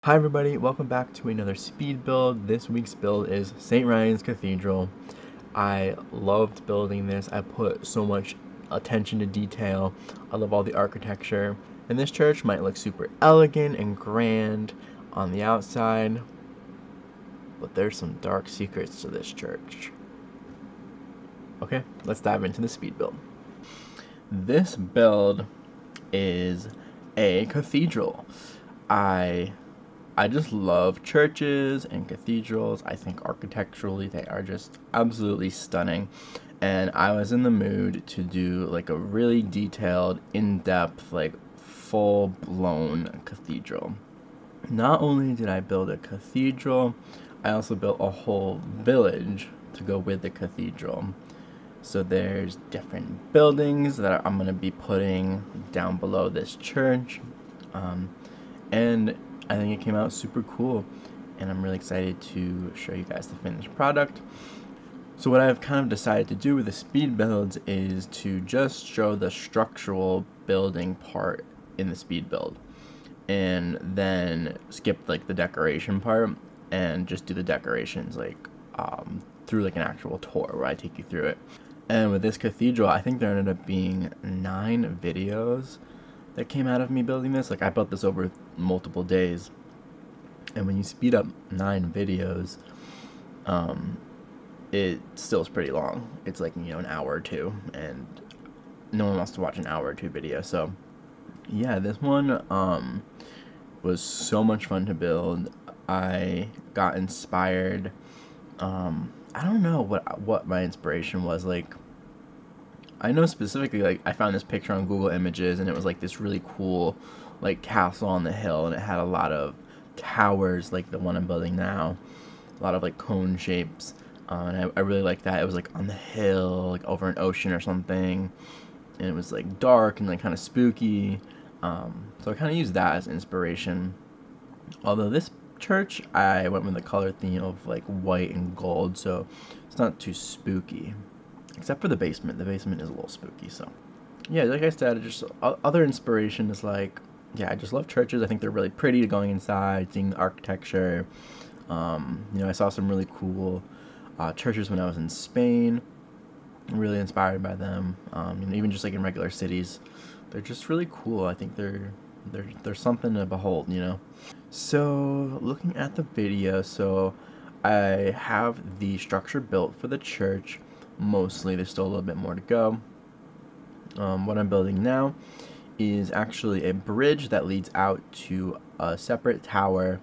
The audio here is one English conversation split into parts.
Hi everybody, welcome back to another speed build. This week's build is St. Ryan's Cathedral. I loved building this. I put so much attention to detail. I love all the architecture. And this church might look super elegant and grand on the outside, but there's some dark secrets to this church. Okay, let's dive into the speed build. This build is a cathedral. I just love churches and cathedrals. I think architecturally they are just absolutely stunning. And I was in the mood to do like a really detailed, in-depth, like full-blown cathedral. Not only did I build a cathedral, I also built a whole village to go with the cathedral. So there's different buildings that I'm going to be putting down below this church. And I think it came out super cool, and I'm really excited to show you guys the finished product. So what I've kind of decided to do with the speed builds is to just show the structural building part in the speed build, and then skip like the decoration part and just do the decorations like through like an actual tour where I take you through it. And with this cathedral, I think there ended up being 9 videos that came out of me building this. Like I built this over multiple days, and when you speed up 9 videos, it still is pretty long. It's like, an hour or two, and no one wants to watch an hour or two video. So yeah, this one was so much fun to build. I got inspired. I don't know what my inspiration was. Like, I know specifically, like, I found this picture on Google Images, and it was like this really cool like castle on the hill, and it had a lot of towers like the one I'm building now, a lot of like cone shapes, and I really liked that. It was like on the hill, like over an ocean or something, and it was like dark and like kind of spooky. So I kind of used that as inspiration. Although this church, I went with the color theme of like white and gold, so it's not too spooky. Except for the basement. The basement is a little spooky, so. Yeah, like I said, just other inspiration is like, yeah, I just love churches. I think they're really pretty going inside, seeing the architecture. I saw some really cool churches when I was in Spain. I'm really inspired by them. Even just like in regular cities, they're just really cool. I think they're something to behold. So looking at the video, so I have the structure built for the church. Mostly, there's still a little bit more to go. What I'm building now is actually a bridge that leads out to a separate tower,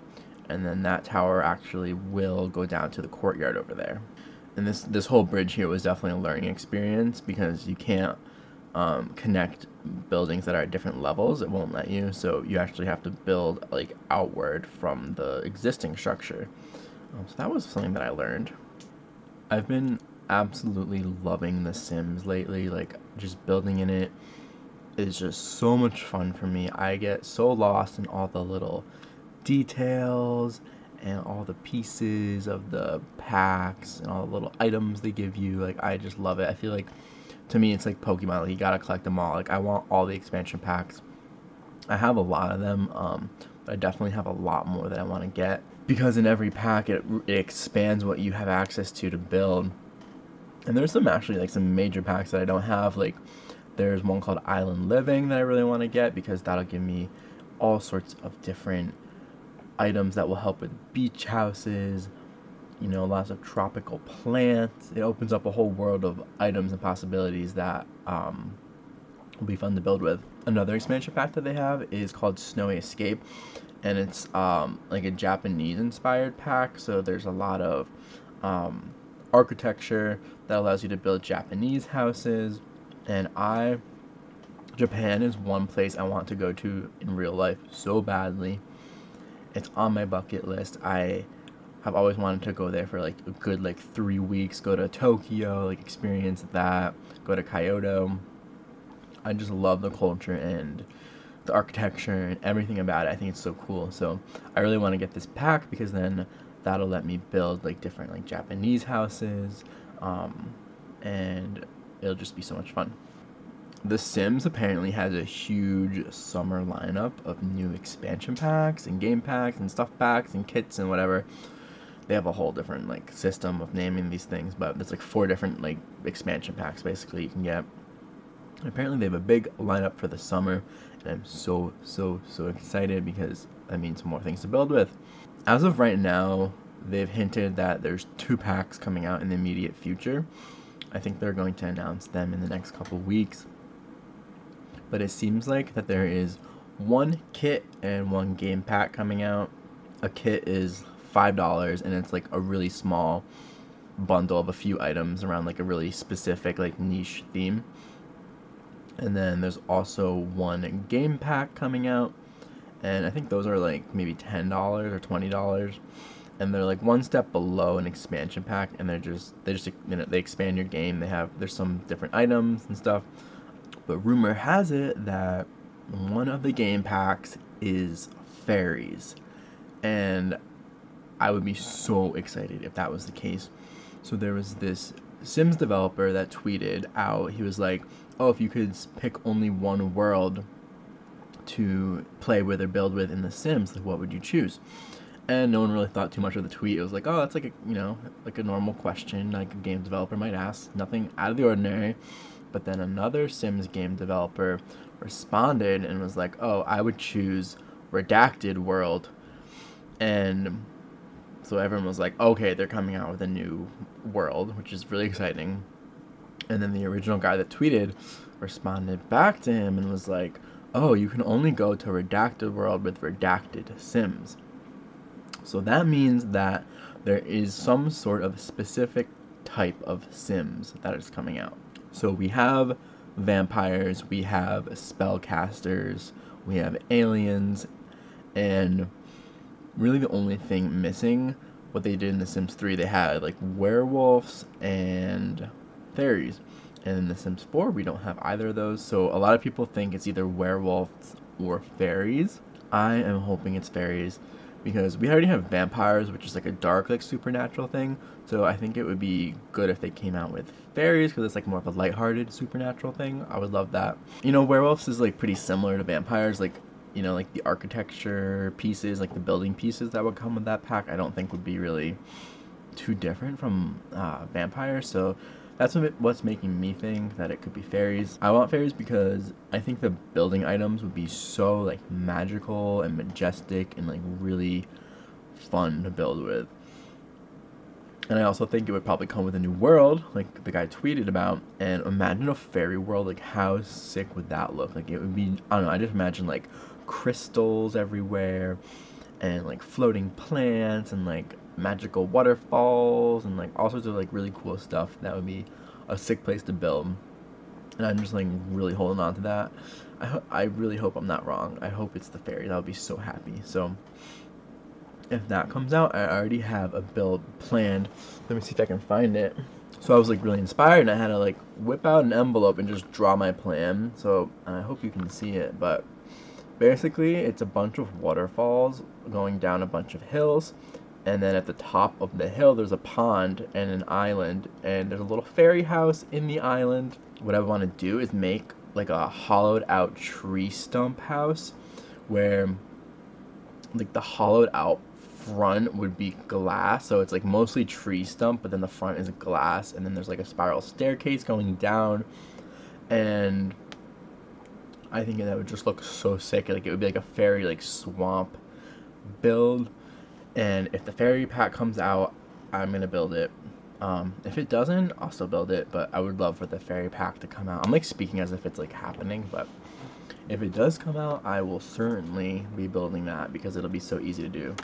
and then that tower actually will go down to the courtyard over there. And this whole bridge here was definitely a learning experience because you can't connect buildings that are at different levels. It won't let you, so you actually have to build like outward from the existing structure. So that was something that I learned. I've been absolutely loving The Sims lately. Like, just building in it is just so much fun for me. I get so lost in all the little details and all the pieces of the packs and all the little items they give you. Like, I just love it. I feel like, to me, it's like Pokemon. Like, you gotta collect them all. Like, I want all the expansion packs. I have a lot of them, but I definitely have a lot more that I want to get, because in every pack it expands what you have access to build. And there's some major packs that I don't have. Like, there's one called Island Living that I really want to get, because that'll give me all sorts of different items that will help with beach houses, lots of tropical plants. It opens up a whole world of items and possibilities that will be fun to build with. Another expansion pack that they have is called Snowy Escape, and it's like a Japanese inspired pack. So there's a lot of architecture that allows you to build Japanese houses, and Japan is one place I want to go to in real life so badly. It's on my bucket list. I have always wanted to go there for like a good 3 weeks, go to Tokyo, like experience that, go to Kyoto. I just love the culture and the architecture and everything about it. I think it's so cool. So I really want to get this pack, because then that'll let me build like different like Japanese houses, and it'll just be so much fun. The Sims apparently has a huge summer lineup of new expansion packs and game packs and stuff packs and kits and whatever. They have a whole different like system of naming these things, but there's like 4 different like expansion packs basically you can get. Apparently they have a big lineup for the summer, and I'm so excited because that means more things to build with. As of right now, they've hinted that there's 2 packs coming out in the immediate future. I think they're going to announce them in the next couple weeks. But it seems like that there is 1 kit and 1 game pack coming out. A kit is $5, and it's like a really small bundle of a few items around like a really specific like niche theme. And then there's also 1 game pack coming out, and I think those are like maybe $10 or $20, and they're like 1 step below an expansion pack, and they just they expand your game. There's some different items and stuff, but rumor has it that one of the game packs is fairies, and I would be so excited if that was the case. So there was this Sims developer that tweeted out, he was like, oh, if you could pick only 1 world to play with or build with in The Sims, like what would you choose? And no one really thought too much of the tweet. It was like, oh, that's like a, like a normal question like a game developer might ask, nothing out of the ordinary. But then another Sims game developer responded and was like, oh, I would choose Redacted World. And so everyone was like, okay, they're coming out with a new world, which is really exciting. And then the original guy that tweeted responded back to him and was like, oh, you can only go to Redacted World with redacted Sims. So that means that there is some sort of specific type of Sims that is coming out. So we have vampires, we have spellcasters, we have aliens, and really the only thing missing, what they did in The Sims 3, they had like werewolves and fairies. And in The Sims 4, we don't have either of those, so a lot of people think it's either werewolves or fairies. I am hoping it's fairies, because we already have vampires, which is like a dark, like supernatural thing, so I think it would be good if they came out with fairies, because it's like more of a lighthearted supernatural thing. I would love that. Werewolves is like pretty similar to vampires, like like the architecture pieces, like the building pieces that would come with that pack, I don't think would be really too different from vampires, so that's what's making me think that it could be fairies. I want fairies because I think the building items would be so like magical and majestic and like really fun to build with. And I also think it would probably come with a new world, like the guy tweeted about. And imagine a fairy world, like how sick would that look? Like it would be, I don't know, I just imagine like crystals everywhere and like floating plants and like magical waterfalls and like all sorts of like really cool stuff. That would be a sick place to build. And I'm just like really holding on to that. I really hope I'm not wrong. I hope it's the fairy. That would be so happy. So if that comes out, I already have a build planned. Let me see if I can find it. So I was like really inspired, and I had to like whip out an envelope and just draw my plan. So I hope you can see it, but basically it's a bunch of waterfalls going down a bunch of hills, and then at the top of the hill there's a pond and an island, and there's a little fairy house in the island. What I want to do is make like a hollowed out tree stump house where like the hollowed out front would be glass, so it's like mostly tree stump, but then the front is glass, and then there's like a spiral staircase going down, and I think that would just look so sick. Like it would be like a fairy like swamp build, and if the fairy pack comes out, I'm gonna build it. If it doesn't, I'll still build it, but I would love for the fairy pack to come out. I'm like speaking as if it's like happening, but if it does come out, I will certainly be building that because it'll be so easy to do.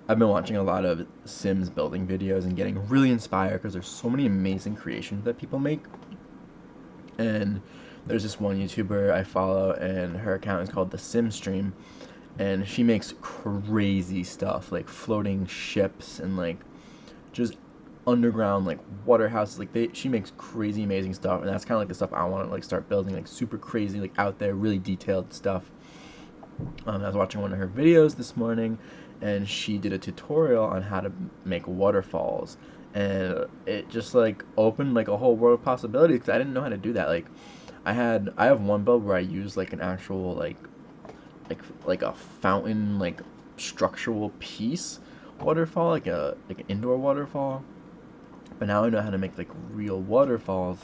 I've been watching a lot of Sims building videos and getting really inspired because there's so many amazing creations that people make. And there's this one YouTuber I follow, and her account is called The Sim Stream, and she makes crazy stuff like floating ships and like just underground like water houses. Like she makes crazy amazing stuff, and that's kind of like the stuff I want to like start building, like super crazy, like out there, really detailed stuff. I was watching one of her videos this morning, and she did a tutorial on how to make waterfalls, and it just like opened like a whole world of possibilities because I didn't know how to do that. Like I have one build where I use like an actual like a fountain like structural piece waterfall, like an indoor waterfall. But now I know how to make like real waterfalls,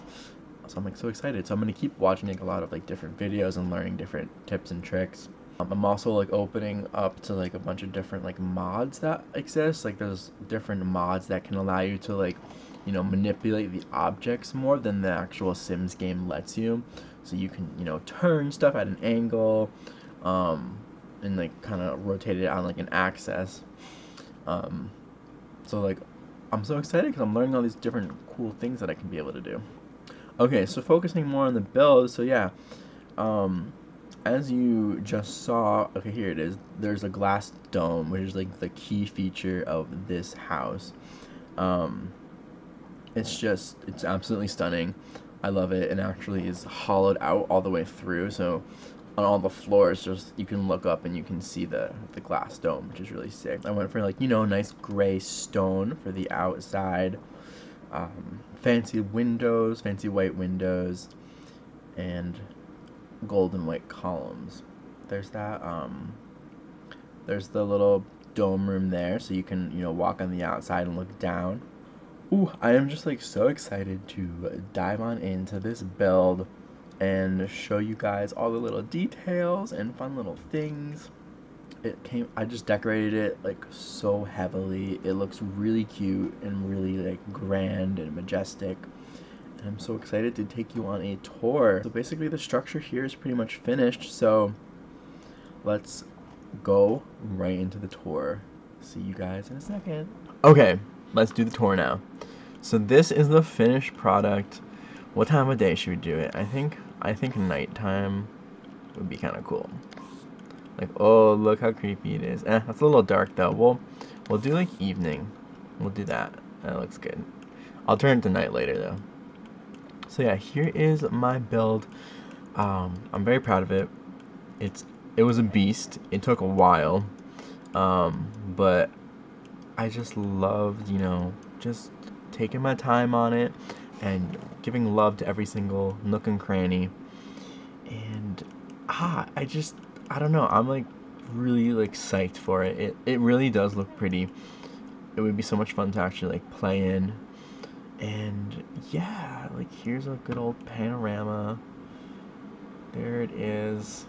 so I'm like so excited. So I'm gonna keep watching like a lot of like different videos and learning different tips and tricks. I'm also like opening up to like a bunch of different like mods that exist. Like there's different mods that can allow you to like, you know, manipulate the objects more than the actual Sims game lets you. So you can, you know, turn stuff at an angle, um, and like kind of rotate it on like an axis. Um, so like I'm so excited because I'm learning all these different cool things that I can be able to do. Okay, so focusing more on the build. So yeah, um, as you just saw, okay, here it is. There's a glass dome, which is like the key feature of this house. Um, it's absolutely stunning. I love it. And actually is hollowed out all the way through, so on all the floors, just you can look up and you can see the glass dome, which is really sick. I went for like, you know, nice gray stone for the outside, fancy windows, fancy white windows, and gold and white columns. There's that. There's the little dome room there, so you can, you know, walk on the outside and look down. Ooh, I am just like so excited to dive on into this build and show you guys all the little details and fun little things. I just decorated it like so heavily. It looks really cute and really like grand and majestic. And I'm so excited to take you on a tour. So basically the structure here is pretty much finished, so let's go right into the tour. See you guys in a second. Okay, let's do the tour now. So this is the finished product. What time of day should we do it? I think nighttime would be kind of cool. Like, oh, look how creepy it is. That's a little dark though. We'll do like evening. We'll do that. That looks good. I'll turn it to night later though. So yeah, here is my build. I'm very proud of it. It was a beast. It took a while, but I just loved, you know, just taking my time on it and giving love to every single nook and cranny. And I don't know, I'm like really like psyched for it. It really does look pretty. It would be so much fun to actually like play in. And yeah, like here's a good old panorama. There it is.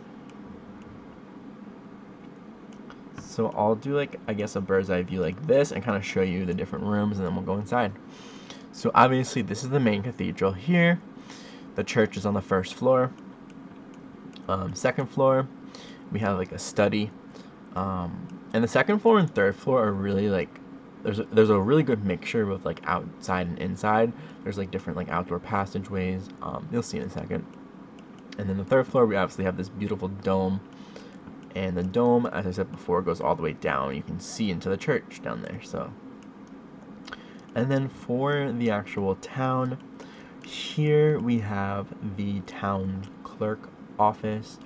So I'll do like, I guess, a bird's eye view like this and kind of show you the different rooms, and then we'll go inside. So obviously this is the main cathedral here. The church is on the first floor. Second floor, we have like a study. And the second floor and third floor are really like, there's a really good mixture with like outside and inside. There's like different like outdoor passageways. You'll see in a second. And then the third floor, we obviously have this beautiful dome. And the dome, as I said before, goes all the way down. You can see into the church down there. So, and then for the actual town, here we have the town clerk office.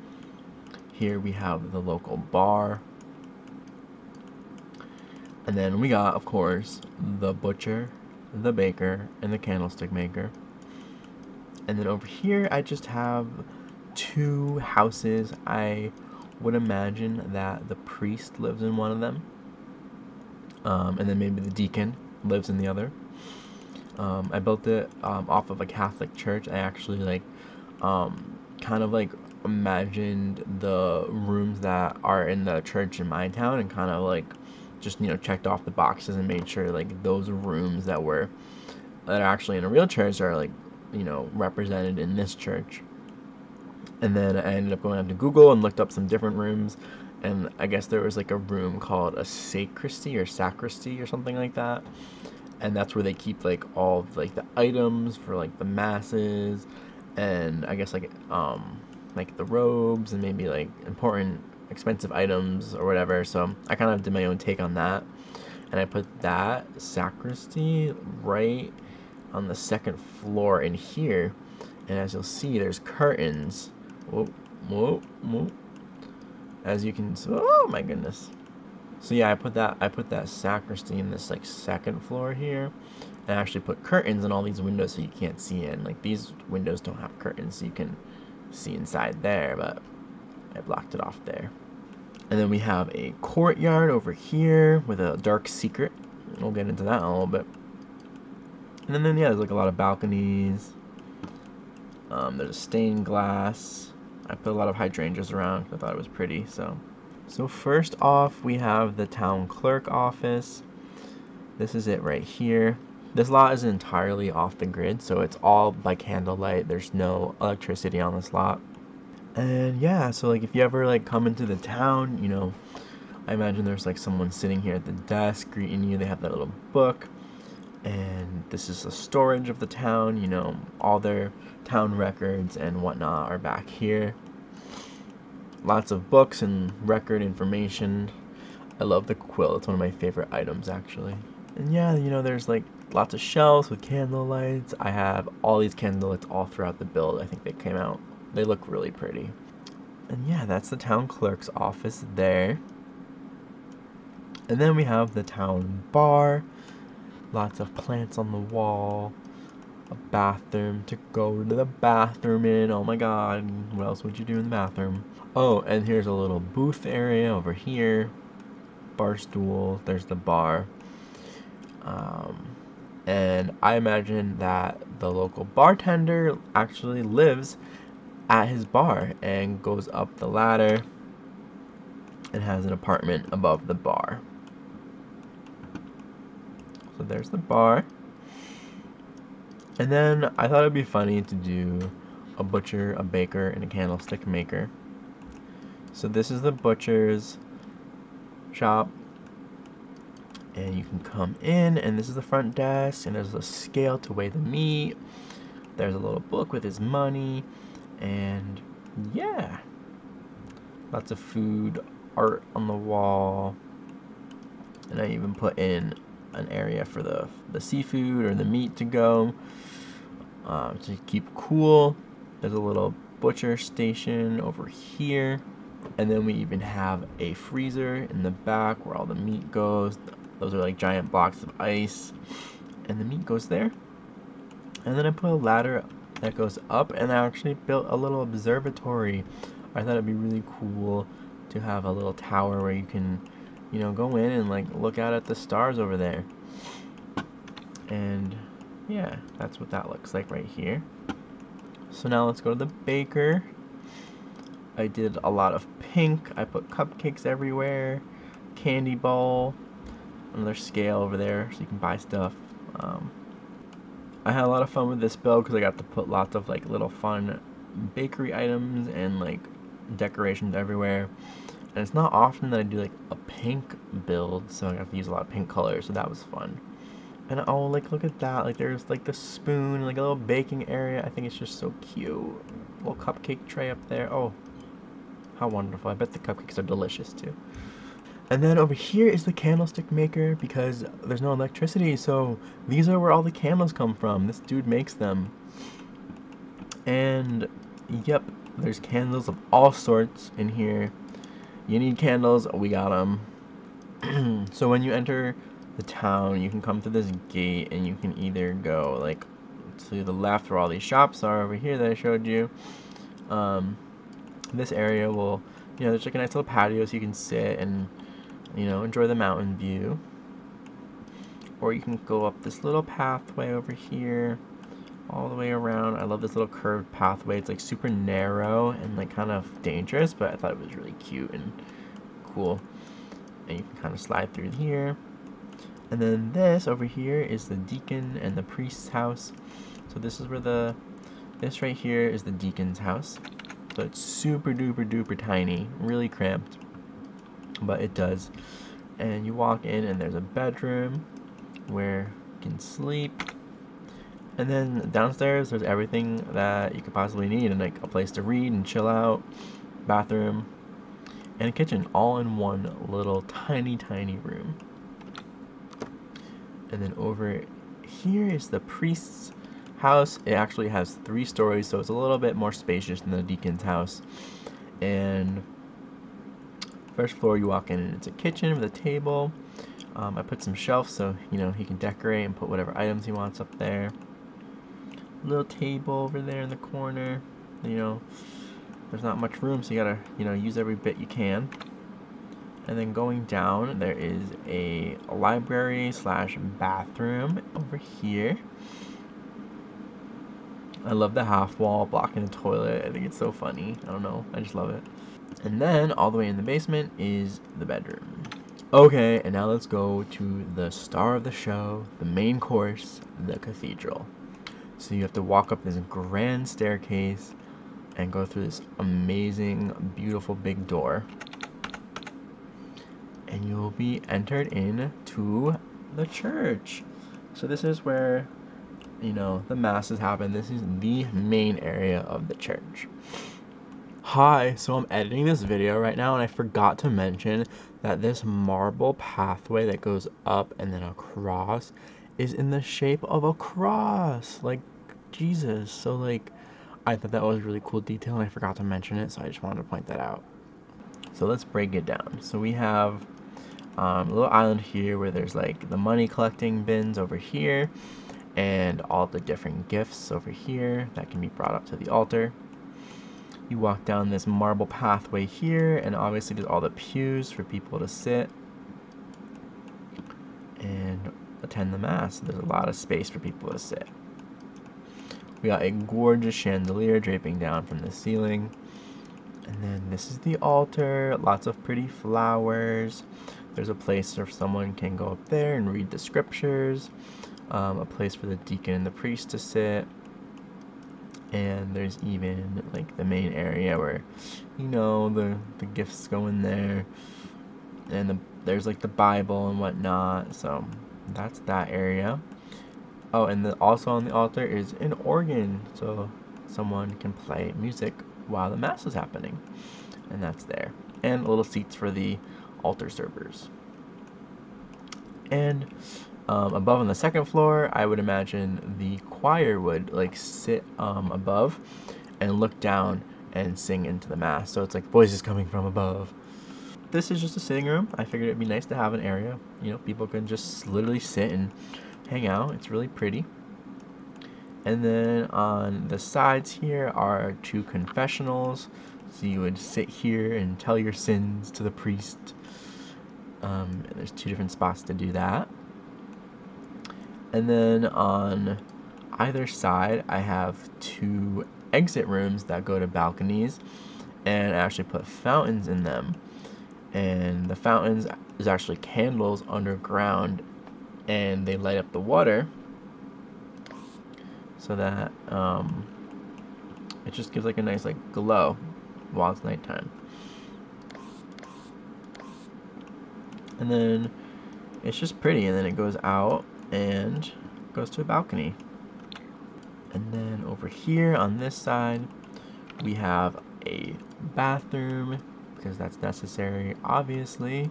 Here we have the local bar. And then we got, of course, the butcher, the baker, and the candlestick maker. And then over here, I just have two houses. I would imagine that the priest lives in one of them, and then maybe the deacon lives in the other. I built it off of a Catholic church. I actually like kind of like imagined the rooms that are in the church in my town and kind of like just, you know, checked off the boxes and made sure like those rooms that are actually in a real church are like, you know, represented in this church. And then I ended up going on to Google and looked up some different rooms, and I guess there was like a room called a sacristy or something like that, and that's where they keep like all of like the items for like the masses, and I guess like the robes and maybe like important expensive items or whatever. So I kind of did my own take on that, and I put that sacristy right on the second floor in here. And as you'll see, there's curtains. Whoop, whoop, whoop. As you can, oh my goodness. So yeah, I put that sacristy in this like second floor here, I actually put curtains in all these windows so you can't see in. Like, these windows don't have curtains, so you can see inside there, but I blocked it off there. And then we have a courtyard over here with a dark secret. We'll get into that in a little bit. And then yeah, there's like a lot of balconies. There's a stained glass. I put a lot of hydrangeas around because I thought it was pretty. So first off, we have the town clerk office. This is it right here. This lot is entirely off the grid, so it's all by candlelight. There's no electricity on this lot. And yeah, so like if you ever like come into the town, you know, I imagine there's like someone sitting here at the desk greeting you. They have that little book. And this is the storage of the town, you know, all their town records and whatnot are back here. Lots of books and record information. I love the quill. It's one of my favorite items, actually. And yeah, you know, there's like lots of shelves with candle lights. I have all these candle lights all throughout the build. I think they came out. They look really pretty. And yeah, that's the town clerk's office there. And then we have the town bar. Lots of plants on the wall. A bathroom to go to the bathroom in. Oh my god, what else would you do in the bathroom? Oh, and here's a little booth area over here. Bar stool. There's the bar. And I imagine that the local bartender actually lives at his bar and goes up the ladder and has an apartment above the bar. So there's the bar. And then I thought it'd be funny to do a butcher, a baker, and a candlestick maker. So this is the butcher's shop. And you can come in, and this is the front desk, and there's a scale to weigh the meat. There's a little book with his money, and yeah. Lots of food, art on the wall. And I even put in an area for the seafood or the meat to go. To keep cool. There's a little butcher station over here. And then we even have a freezer in the back where all the meat goes. Those are like giant blocks of ice. And the meat goes there. And then I put a ladder that goes up, and I actually built a little observatory. I thought it'd be really cool to have a little tower where you can, you know, go in and like look out at the stars over there. And yeah, that's what that looks like right here. So now let's go to the baker. I did a lot of pink. I put cupcakes everywhere, candy ball, another scale over there so you can buy stuff. I had a lot of fun with this build because I got to put lots of like little fun bakery items and like decorations everywhere. And it's not often that I do like a pink build, so I have to use a lot of pink colors, so that was fun. And oh, like look at that, like there's like the spoon, like a little baking area. I think it's just so cute. Little cupcake tray up there. Oh, how wonderful. I bet the cupcakes are delicious too. And then over here is the candlestick maker because there's no electricity, so these are where all the candles come from. This dude makes them. And yep, there's candles of all sorts in here. You need candles, we got them. So when you enter the town, you can come to this gate and you can either go like to the left where all these shops are over here that I showed you. This area will, you know, there's like a nice little patio so you can sit and, you know, enjoy the mountain view. Or you can go up this little pathway over here all the way around. I love this little curved pathway. It's like super narrow and like kind of dangerous, but I thought it was really cute and cool. And you can kind of slide through here. And then this over here is the deacon and the priest's house. So this is where this right here is the deacon's house. So it's super duper duper tiny, really cramped, but it does. And you walk in and there's a bedroom where you can sleep. And then downstairs there's everything that you could possibly need, and like a place to read and chill out, bathroom, and a kitchen, all in one little tiny room. And then over here is the priest's house. It actually has 3 stories, so it's a little bit more spacious than the deacon's house. And first floor you walk in and it's a kitchen with a table, I put some shelves so, he can decorate and put whatever items he wants up there. Little table over there in the corner. There's not much room, so you gotta, use every bit you can. And then going down, there is a library slash bathroom over here. I love the half wall blocking the toilet. I think it's so funny. I don't know. I just love it. And then all the way in the basement is the bedroom. Okay, and now let's go to the star of the show, the main course, the cathedral. So you have to walk up this grand staircase and go through this amazing, beautiful big door. And you'll be entered into the church. So this is where, the masses happen. This is the main area of the church. Hi, so I'm editing this video right now and I forgot to mention that this marble pathway that goes up and then across is in the shape of a cross. Like, Jesus. So, I thought that was a really cool detail and I forgot to mention it, so I just wanted to point that out. So let's break it down. So we have a little island here where there's the money collecting bins over here and all the different gifts over here that can be brought up to the altar. You walk down this marble pathway here, and obviously there's all the pews for people to sit and attend the mass. There's a lot of space for people to sit. We got a gorgeous chandelier draping down from the ceiling. And then this is the altar, lots of pretty flowers. There's a place where someone can go up there and read the scriptures. A place for the deacon and the priest to sit. And there's even the main area where the gifts go in there, and there's the Bible and whatnot. So that's that area. Oh, and also on the altar is an organ, so someone can play music while the mass is happening, and that's there. And little seats for the altar servers. And above on the second floor, I would imagine the choir would sit above and look down and sing into the mass. So it's voices coming from above. This is just a sitting room. I figured it'd be nice to have an area, people can just literally sit and hang out. It's really pretty. And then on the sides here are 2 confessionals. So you would sit here and tell your sins to the priest. And there's 2 different spots to do that. And then on either side, I have 2 exit rooms that go to balconies, and I actually put fountains in them. And the fountains is actually candles underground, and they light up the water so that it just gives a nice glow while it's nighttime. And then it's just pretty, and then it goes out and goes to a balcony. And then over here on this side, we have a bathroom, because that's necessary, obviously.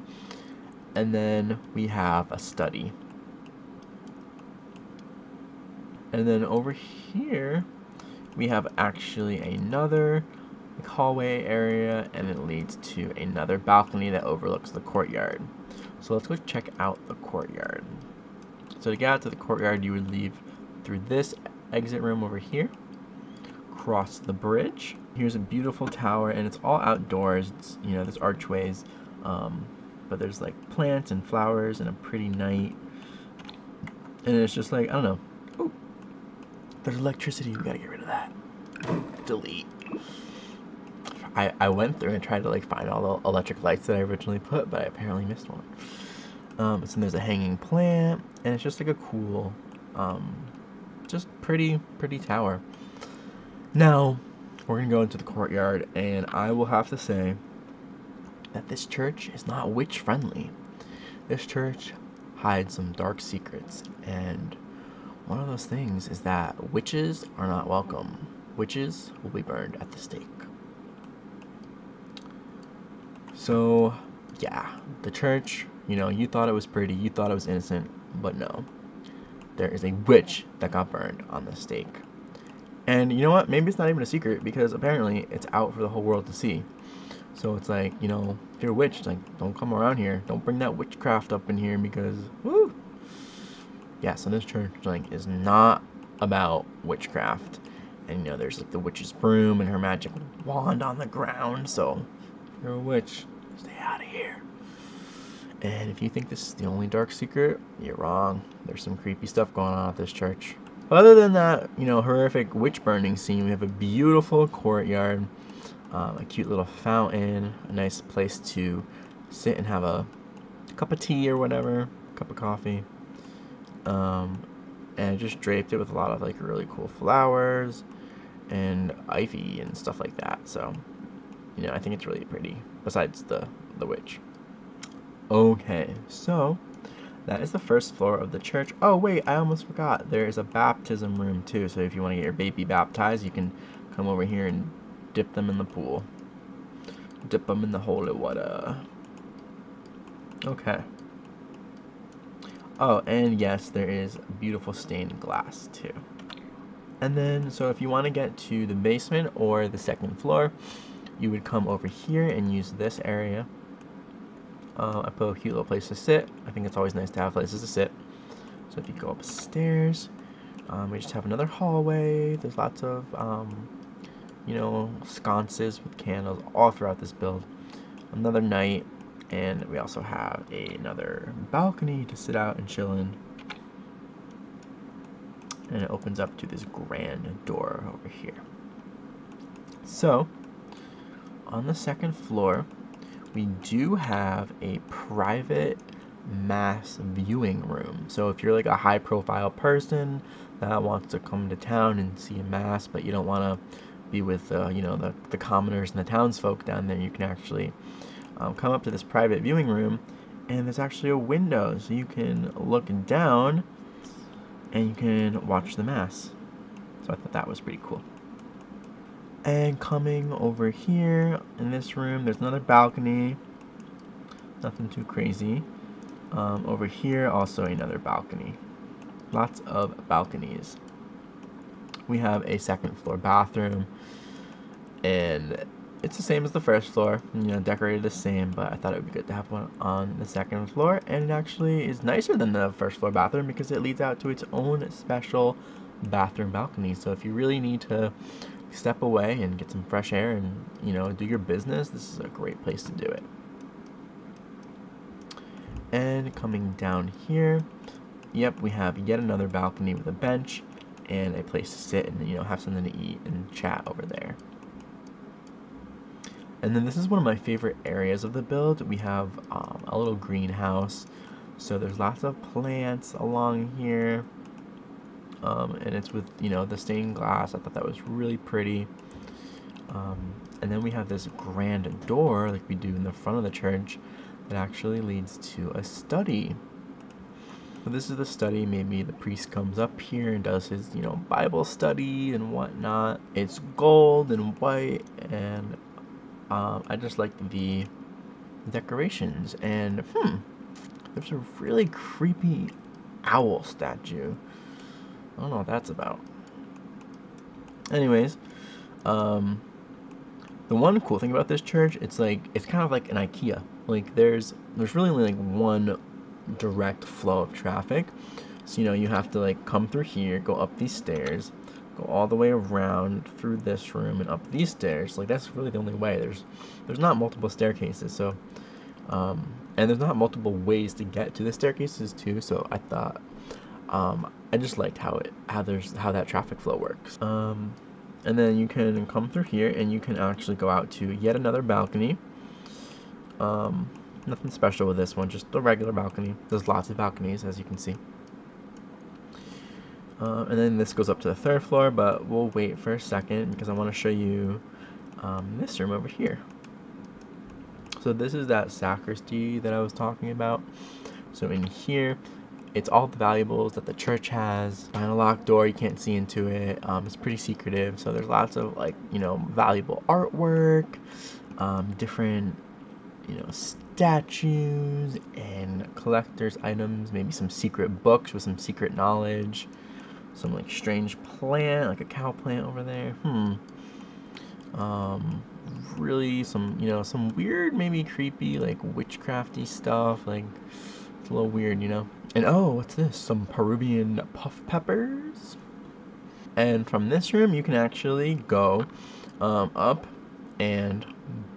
And then we have a study. And then over here, we have actually another hallway area, and it leads to another balcony that overlooks the courtyard. So let's go check out the courtyard. So to get out to the courtyard, you would leave through this exit room over here, cross the bridge. Here's a beautiful tower, and it's all outdoors. It's, there's archways, but there's plants and flowers and a pretty night. And it's just I don't know. Oh, there's electricity. We gotta get rid of that. Delete. I went through and tried to find all the electric lights that I originally put, but I apparently missed one. So there's a hanging plant, and it's just a cool, just pretty tower. Now, we're gonna go into the courtyard, and I will have to say that this church is not witch friendly. This church hides some dark secrets, and one of those things is that witches are not welcome. Witches will be burned at the stake. So, yeah, the church, you thought it was pretty, you thought it was innocent, but no. There is a witch that got burned on the stake. And you know what? Maybe it's not even a secret, because apparently it's out for the whole world to see. So it's like, you know, if you're a witch, like, don't come around here. Don't bring that witchcraft up in here because, woo! Yeah, so this church, like, is not about witchcraft. And, you know, there's, like, the witch's broom and her magic wand on the ground. So, if you're a witch, stay out of here. And if you think this is the only dark secret, you're wrong. There's some creepy stuff going on at this church. Other than that, you know, horrific witch burning scene, we have a beautiful courtyard, a cute little fountain, a nice place to sit and have a cup of tea or whatever, cup of coffee. And I just draped it with a lot of like really cool flowers and ivy and stuff like that. So, you know, I think it's really pretty. Besides the witch. Okay, so that is the first floor of the church. Oh wait, I almost forgot. There is a baptism room too. So if you want to get your baby baptized, you can come over here and dip them in the pool. Dip them in the holy water. Okay. Oh, and yes, there is beautiful stained glass too. And then, so if you want to get to the basement or the second floor, you would come over here and use this area. I put a cute little place to sit. I think it's always nice to have places to sit. So if you go upstairs, we just have another hallway. There's lots of, you know, sconces with candles all throughout this build. Another night, and we also have another balcony to sit out and chill in. And it opens up to this grand door over here. So, on the second floor, we do have a private mass viewing room. So if you're like a high profile person that wants to come to town and see a mass, but you don't want to be with you know, the commoners and the townsfolk down there, you can actually come up to this private viewing room, and there's actually a window, so you can look down and you can watch the mass. So I thought that was pretty cool. And coming over here in this room, there's another balcony. Nothing too crazy. Over here, also another balcony. Lots of balconies. We have a second floor bathroom, and it's the same as the first floor, you know, decorated the same, but I thought it would be good to have one on the second floor, and it actually is nicer than the first floor bathroom because it leads out to its own special bathroom balcony. So if you really need to step away and get some fresh air and, you know, do your business, this is a great place to do it. And coming down here, yep, we have yet another balcony with a bench and a place to sit and, you know, have something to eat and chat over there. And then this is one of my favorite areas of the build. We have a little greenhouse, so there's lots of plants along here, and it's with, you know, the stained glass. I thought that was really pretty. And then we have this grand door, like we do in the front of the church, that actually leads to a study. So this is the study. Maybe the priest comes up here and does his, you know, Bible study and whatnot. It's gold and white, and I just like the decorations. And there's a really creepy owl statue. I don't know what that's about. Anyways, the one cool thing about this church, it's kind of like an IKEA. Like there's really only like one direct flow of traffic. So, you know, you have to like come through here, go up these stairs, go all the way around through this room and up these stairs. Like that's really the only way. There's not multiple staircases. So and there's not multiple ways to get to the staircases too. So I thought I just liked how that traffic flow works. And then you can come through here and you can actually go out to yet another balcony. Nothing special with this one, just a regular balcony. There's lots of balconies, as you can see. And then this goes up to the third floor, but we'll wait for a second because I want to show you this room over here. So this is that sacristy that I was talking about. So in here, it's all the valuables that the church has. Behind a locked door, you can't see into it. It's pretty secretive, so there's lots of, like, you know, valuable artwork, different, you know, statues and collector's items, maybe some secret books with some secret knowledge, some like strange plant, like a cow plant over there. really some, some weird, maybe creepy, like witchcrafty stuff. Like, it's a little weird, And oh, what's this? Some Peruvian puff peppers. And from this room, you can actually go up, and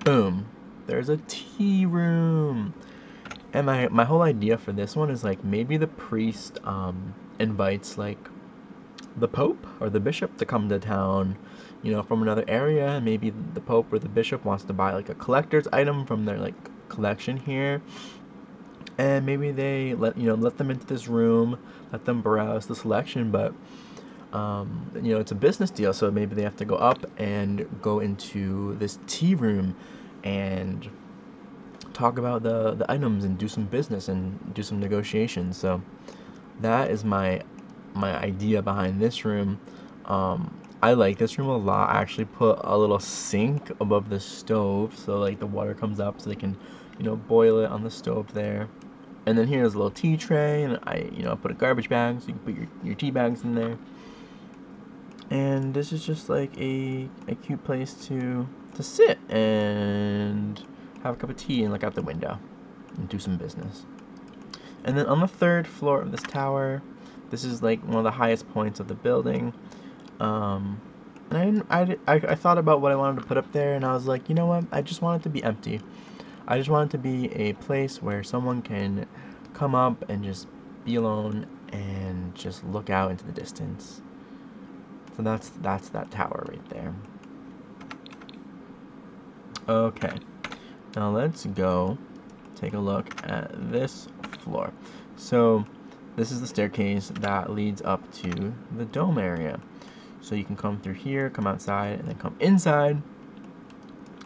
boom, there's a tea room. And my whole idea for this one is like maybe the priest invites like the pope or the bishop to come to town, from another area. And maybe the pope or the bishop wants to buy like a collector's item from their like collection here, and maybe they let them into this room, let them browse the selection. But it's a business deal, so maybe they have to go up and go into this tea room and talk about the items and do some business and do some negotiations. So that is my idea behind this room. I like this room a lot. I actually put a little sink above the stove, so like the water comes up, so they can, boil it on the stove there. And then here's a little tea tray, and I put a garbage bag, so you can put your tea bags in there. And this is just like a cute place to sit and have a cup of tea and look out the window and do some business. And then on the third floor of this tower, this is like one of the highest points of the building. And I thought about what I wanted to put up there, and I was like, you know what? I just want it to be empty. I just want it to be a place where someone can come up and just be alone and just look out into the distance. So that's that tower right there. Okay, now let's go take a look at this floor. So this is the staircase that leads up to the dome area. So you can come through here, come outside, and then come inside.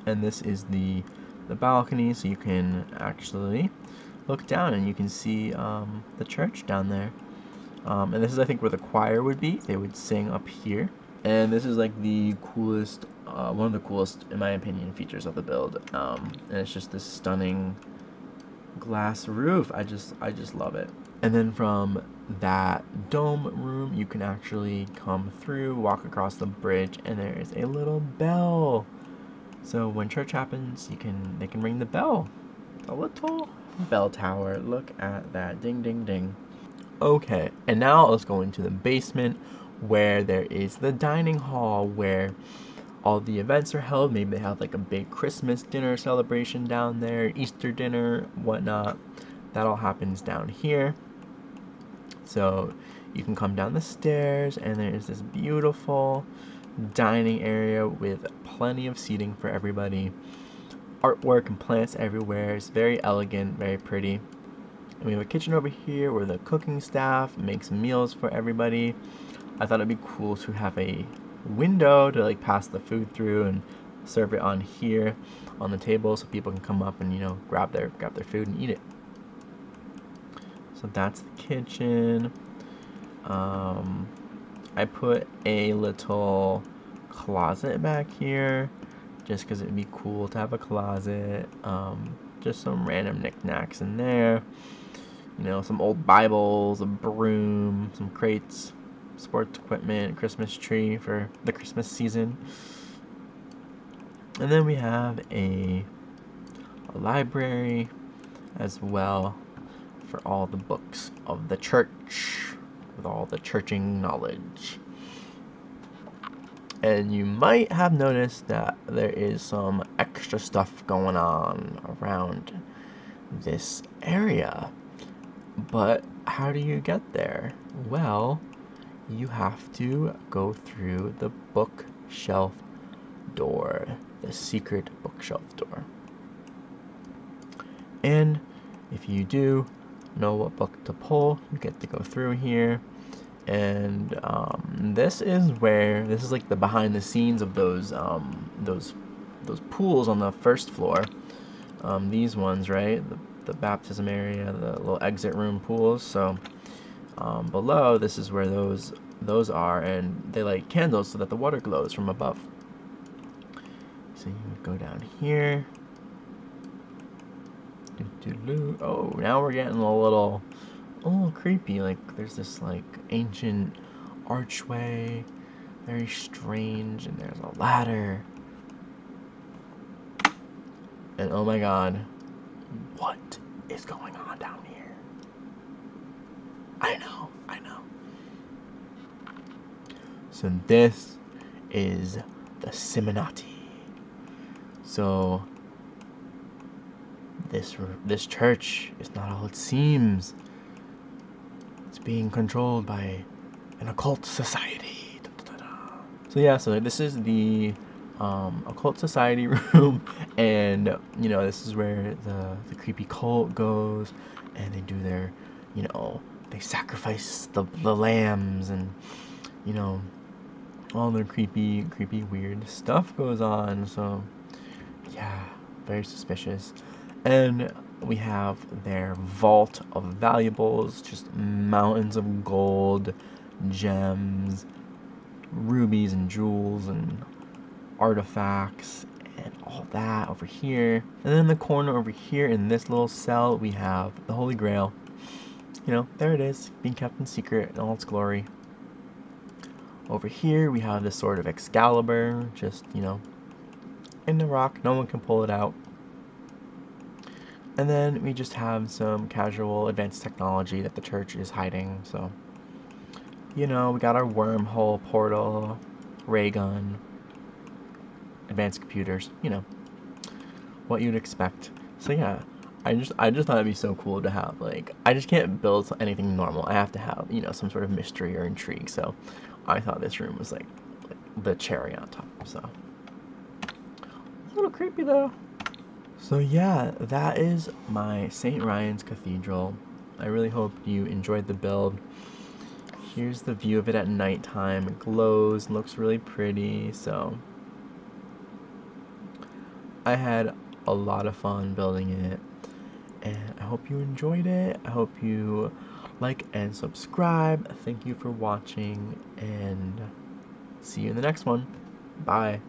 And this is the balcony, so you can actually look down and you can see the church down there. And this is, I think, where the choir would be. They would sing up here. And this is like the coolest, one of the coolest, in my opinion, features of the build. And it's just this stunning glass roof. I just love it. And then from that dome room, you can actually come through, walk across the bridge, and there is a little bell. So when church happens, they can ring the bell. A little bell tower. Look at that. Ding, ding, ding. Okay, and now let's go into the basement, where there is the dining hall where all the events are held. Maybe they have like a big Christmas dinner celebration down there, Easter dinner, whatnot. That all happens down here. So you can come down the stairs, and there's this beautiful dining area with plenty of seating for everybody. Artwork and plants everywhere. It's very elegant, very pretty. And we have a kitchen over here where the cooking staff makes meals for everybody. I thought it'd be cool to have a window to like pass the food through and serve it on here on the table, so people can come up and grab their food and eat it. So that's the kitchen. I put a little closet back here just because it'd be cool to have a closet. Just some random knickknacks in there. Some old Bibles, a broom, some crates, sports equipment, Christmas tree for the Christmas season. And then we have a library as well for all the books of the church, with all the churching knowledge. And you might have noticed that there is some extra stuff going on around this area. But how do you get there? Well, you have to go through the bookshelf door, the secret bookshelf door. And if you do know what book to pull, you get to go through here. And this is like the behind the scenes of those pools on the first floor. These ones, right? The baptism area, the little exit room pools. So below, this is where those are, and they light candles so that the water glows from above. So you would go down here. Oh, now we're getting a little creepy. Like there's this like ancient archway, very strange, and there's a ladder. And oh my god, what is going on down here? I know. So this is the Simonati. So this church is not all it seems. It's being controlled by an occult society. So yeah, so this is the occult society room, and this is where the creepy cult goes, and they do their, they sacrifice the lambs, and all their creepy weird stuff goes on. So yeah, very suspicious. And we have their vault of valuables, just mountains of gold, gems, rubies and jewels and artifacts and all that over here. And then in the corner over here in this little cell, we have the Holy Grail. There it is, being kept in secret in all its glory. Over here we have this sort of Excalibur, just, in the rock. No one can pull it out. And then we just have some casual advanced technology that the church is hiding. So, we got our wormhole, portal, ray gun, advanced computers, what you'd expect. So yeah, I just thought it'd be so cool to have, like, I just can't build anything normal. I have to have, some sort of mystery or intrigue. So I thought this room was like the cherry on top. So a little creepy though. So yeah, that is my St. Ryan's Cathedral. I really hope you enjoyed the build. Here's the view of it at nighttime. It glows and looks really pretty. So I had a lot of fun building it, and I hope you enjoyed it. I hope you like and subscribe. Thank you for watching, and see you in the next one. Bye.